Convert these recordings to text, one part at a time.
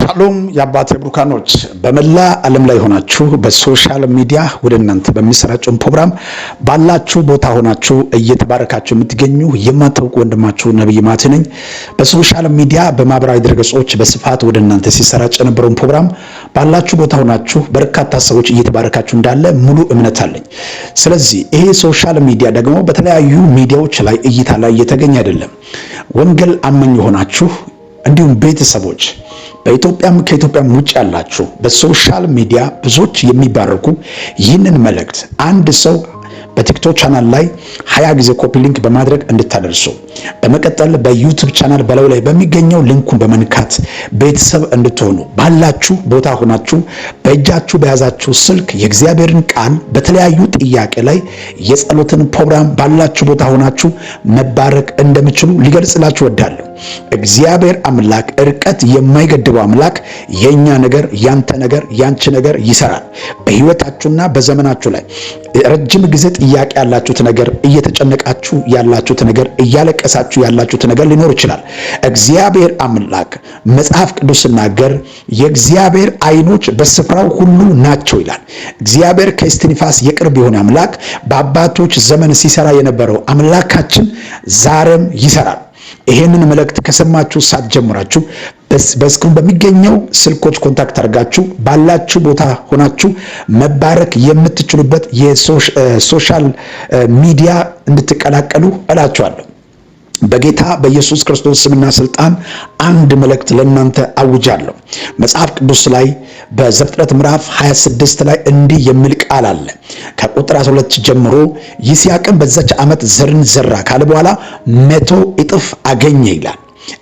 ሻሎም የአባቴ ብሩካኖች በመላ ዓለም ላይ ሆናችሁ በሶሻል ሚዲያ ወደ እናንተ በሚሰራጨው ፕሮግራም ባላችሁ ቦታ ሆናችሁ እየተባረካችሁ የምትገኙ የማታውቁ ወንድማችሁ ነብይ ማቴ ነኝ። በሶሻል ሚዲያ በማህበራዊ ድረገጾች በስፋት ወደ እናንተ ሲሰራጭ የነበረውን ፕሮግራም ባላችሁ ቦታ ሆናችሁ በርካታ ሰዎች እየተባረካችሁ እንዳለ ሙሉ እምነት አለኝ። ስለዚህ ይሄ ሶሻል ሚዲያ ደግሞ በተለያዩ ሚዲያዎች ላይ እይታ ላይ እየተገኘ አይደለም። ወንጌል አማኝ ሆናችሁ እንዲሁም ቤተሰቦች በኢትዮጵያም ከኢትዮጵያም ውጭ ያላችሁ በሶሻል ሚዲያ ብዙዎች የሚባረኩ ይህንን መልእክት አንድ ሰው በቲክቶክ ቻናል ላይ 20 ጊዜ ኮፒ ሊንክ በማድረግ እንድታደርሱ በመቀጠል በዩቲዩብ ቻናል በለው ላይ በሚገኘው ሊንኩን በመንካት ቤተሰብ እንድትሆኑ ባላችሁ ቦታ ሆናችሁ በእጃችሁ በያዛችሁ ስልክ የእግዚአብሔርን ቃል በተለያዩ ጥያቄ ላይ የጸሎትን ፕሮግራም ባላችሁ ቦታ ሆናችሁ መባረክ እንደምትችሉ ሊገልጽላችሁ ወዳለሁ። እግዚአብሔር አምላክ ርቀት የማይገድበው አምላክ የኛ ነገር ያንተ ነገር ያንቺ ነገር ይሰራል። በህይወታችሁና በዘመናችሁ ላይ ረጅም ጊዜ ጥያቄ ያላችሁት ነገር እየተጨነቃችሁ ያላችሁት ነገር እያለቀሳችሁ ያላችሁት ነገር ሊኖር ይችላል። እግዚአብሔር አምላክ መጽሐፍ ቅዱስ ሲናገር የእግዚአብሔር ዓይኖች በስፍራው ሁሉ ናቸው ይላል። እግዚአብሔር ከእስትንፋስ የቅርብ የሆነ አምላክ በአባቶች ዘመን ሲሰራ የነበረው አምላካችን ዛሬም ይሰራል። ይሄንን መልእክት ከሰማችሁ ሰዓት ጀምራችሁ በስክሪን በሚገኘው ስልኮች ኮንታክት አድርጋችሁ ባላችሁ ቦታ ሆናችሁ መባረክ የምትችሉበት የሶሻል ሚዲያ እንድትቀላቀሉ እላችኋለሁ። በጌታ በኢየሱስ ክርስቶስ ስምና ስልጣን አንድ መልእክት ለእናንተ አውጃለሁ። መጽሐፍ ቅዱስ ላይ በዘፍጥረት ምዕራፍ 26 ላይ እንዲህ የሚል ቃል አለ። ከቁጥር 12 ጀምሮ ይስሐቅም በዛች ዓመት ዘርን ዘራ ካለ በኋላ 100 እጥፍ አገኘ ይላል።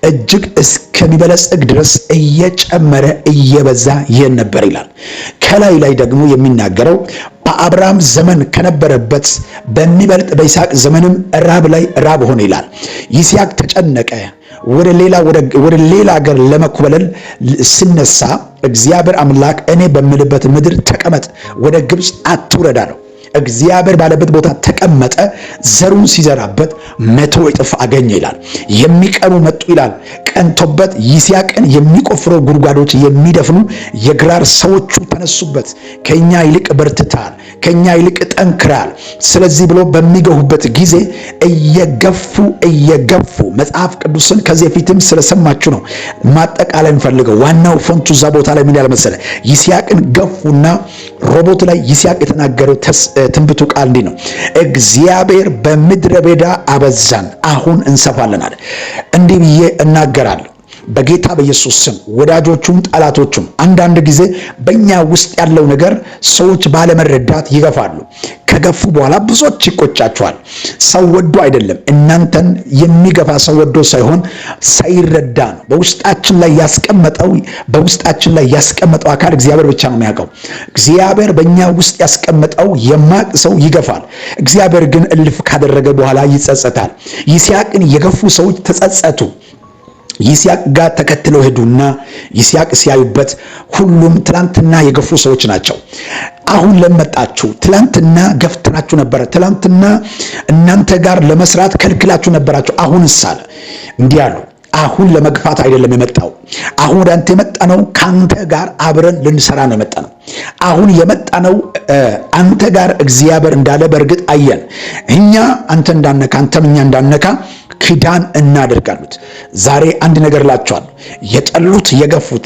እጅግ እስከሚበለጽግ ድረስ እየጨመረ እየበዛ ይሄን ነበር ይላል። ከላይ ላይ ደግሞ የሚናገረው በአብርሃም ዘመን ከነበረበት በሚበልጥ በይስሐቅ ዘመንም ራብ ላይ ራብ ሆነ ይላል። ይስሐቅ ተጨነቀ። ወደ ሌላ ሀገር ለመኮበለል ሲነሳ እግዚአብሔር አምላክ እኔ በምልበት ምድር ተቀመጥ፣ ወደ ግብፅ አትውረድ አለው። እግዚአብሔር ባለበት ቦታ ተቀመጠ። ዘሩን ሲዘራበት 100 እጥፍ አገኘ ይላል። የሚቀኑ መጡ ይላል። ቀንቶበት ይስሐቅን የሚቆፍሩ ጉድጓዶች የሚደፍኑ የግራር ሰዎቹ ተነሱበት። ከኛ ይልቅ በርትታል፣ ከኛ ይልቅ ጠንክራል። ስለዚህ ብሎ በሚገፉበት ጊዜ እየገፉ መጽሐፍ ቅዱስን ከዚህ በፊትም ስለሰማችሁ ነው ማጠቃላይ እንፈልገው። ዋናው ፎንቱ እዛ ቦታ ላይ ምን ያለ መሰለ፣ ይስሐቅን ገፉና ሮቦት ላይ ይስሐቅ የተናገረው ትንቢቱ ቃል እንዲህ ነው። እግዚአብሔር በምድረ በዳ አበዛን፣ አሁን እንሰፋለን አለ። እንዲህ ብዬ እናገራለሁ በጌታ በኢየሱስ ስም ወዳጆቹም ጠላቶቹም አንዳንድ ጊዜ በእኛ ውስጥ ያለው ነገር ሰዎች ባለመረዳት ይገፋሉ። ከገፉ በኋላ ብዙዎች ይቆጫቸዋል። ሰው ወዶ አይደለም፣ እናንተን የሚገፋ ሰው ወዶ ሳይሆን ሳይረዳ ነው። በውስጣችን ላይ ያስቀመጠው አካል እግዚአብሔር ብቻ ነው የሚያውቀው። እግዚአብሔር በእኛ ውስጥ ያስቀመጠው የማቅ ሰው ይገፋል። እግዚአብሔር ግን እልፍ ካደረገ በኋላ ይጸጸታል። ይስሐቅን የገፉ ሰዎች ተጸጸቱ። ይስሐቅ ጋር ተከትለው ሄዱና ይስሐቅ ሲያዩበት ሁሉም ትላንትና የገፉ ሰዎች ናቸው። አሁን ለመጣችሁ ትላንትና ገፍትናችሁ ነበር፣ ትላንትና እናንተ ጋር ለመስራት ከልክላችሁ ነበራችሁ። አሁን ሳለ እንዲህ አሉ፣ አሁን ለመግፋት አይደለም የመጣው። አሁን ወደ አንተ የመጣነው ካንተ ጋር አብረን ልንሰራ ነው የመጣነው። አሁን የመጣነው አንተ ጋር እግዚአብሔር እንዳለ በእርግጥ አየን። እኛ አንተ እንዳነካ አንተም እኛ እንዳነካ ኪዳን እናደርጋሉት። ዛሬ አንድ ነገር ላችኋለሁ። የጠሉት የገፉት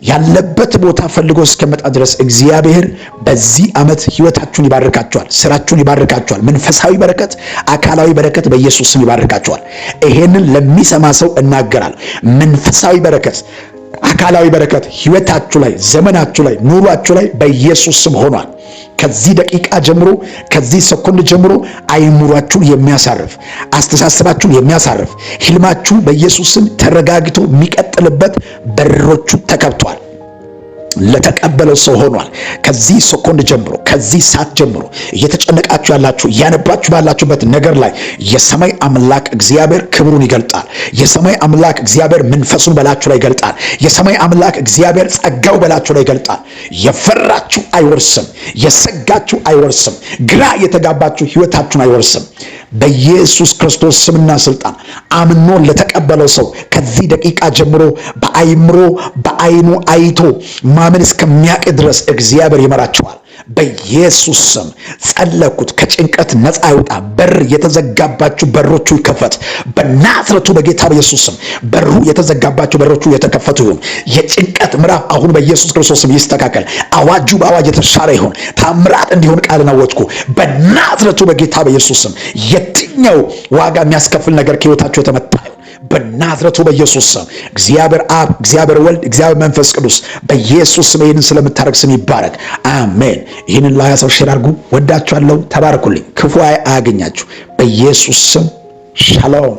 ያለበት ቦታ ፈልጎ እስከመጣ ድረስ እግዚአብሔር በዚህ ዓመት ህይወታችሁን ይባርካችኋል፣ ስራችሁን ይባርካችኋል። መንፈሳዊ በረከት፣ አካላዊ በረከት በኢየሱስ ስም ይባርካችኋል። ይሄንን ለሚሰማ ሰው እናገራለሁ። መንፈሳዊ በረከት፣ አካላዊ በረከት ህይወታችሁ ላይ፣ ዘመናችሁ ላይ፣ ኑሯችሁ ላይ በኢየሱስ ስም ሆኗል። ከዚህ ደቂቃ ጀምሮ ከዚህ ሰኮንድ ጀምሮ አይምሯችሁን የሚያሳርፍ አስተሳሰባችሁን የሚያሳርፍ ህልማችሁ በኢየሱስ ስም ተረጋግቶ የሚቀጥልበት በሮቹ ተከፍቷል። ለተቀበለው ሰው ሆኗል። ከዚህ ሰኮንድ ጀምሮ ከዚህ ሰዓት ጀምሮ እየተጨነቃችሁ ያላችሁ እያነባችሁ ባላችሁበት ነገር ላይ የሰማይ አምላክ እግዚአብሔር ክብሩን ይገልጣል። የሰማይ አምላክ እግዚአብሔር መንፈሱን በላችሁ ላይ ይገልጣል። የሰማይ አምላክ እግዚአብሔር ጸጋው በላችሁ ላይ ይገልጣል። የፈራችሁ አይወርስም፣ የሰጋችሁ አይወርስም፣ ግራ የተጋባችሁ ህይወታችሁን አይወርስም። በኢየሱስ ክርስቶስ ስምና ስልጣን አምኖ ለተቀበለው ሰው ከዚህ ደቂቃ ጀምሮ በአይምሮ በአይኑ አይቶ ማመን እስከሚያውቅ ድረስ እግዚአብሔር ይመራቸዋል። በኢየሱስ ስም ጸለኩት። ከጭንቀት ነፃ ይውጣ። በር የተዘጋባችሁ በሮቹ ይከፈት በናዝሬቱ በጌታ በኢየሱስ ስም። በሩ የተዘጋባችሁ በሮቹ የተከፈቱ ይሁን። የጭንቀት ምዕራፍ አሁን በኢየሱስ ክርስቶስ ስም ይስተካከል። አዋጁ በአዋጅ የተሻረ ይሁን። ታምራት እንዲሆን ቃልን አወጅኩ በናዝሬቱ በጌታ በኢየሱስ ስም። የትኛው ዋጋ የሚያስከፍል ነገር ከሕይወታችሁ የተመታ በናዝሬቱ በኢየሱስ ስም እግዚአብሔር አብ፣ እግዚአብሔር ወልድ፣ እግዚአብሔር መንፈስ ቅዱስ በኢየሱስ ስም ይህንን ስለምታደርግ ስም ይባረክ። አሜን። ይህንን ለያሰው ሼር አድርጉ። ወዳችኋለሁ። ተባረኩልኝ። ክፉ አያገኛችሁ በኢየሱስ ስም። ሻሎም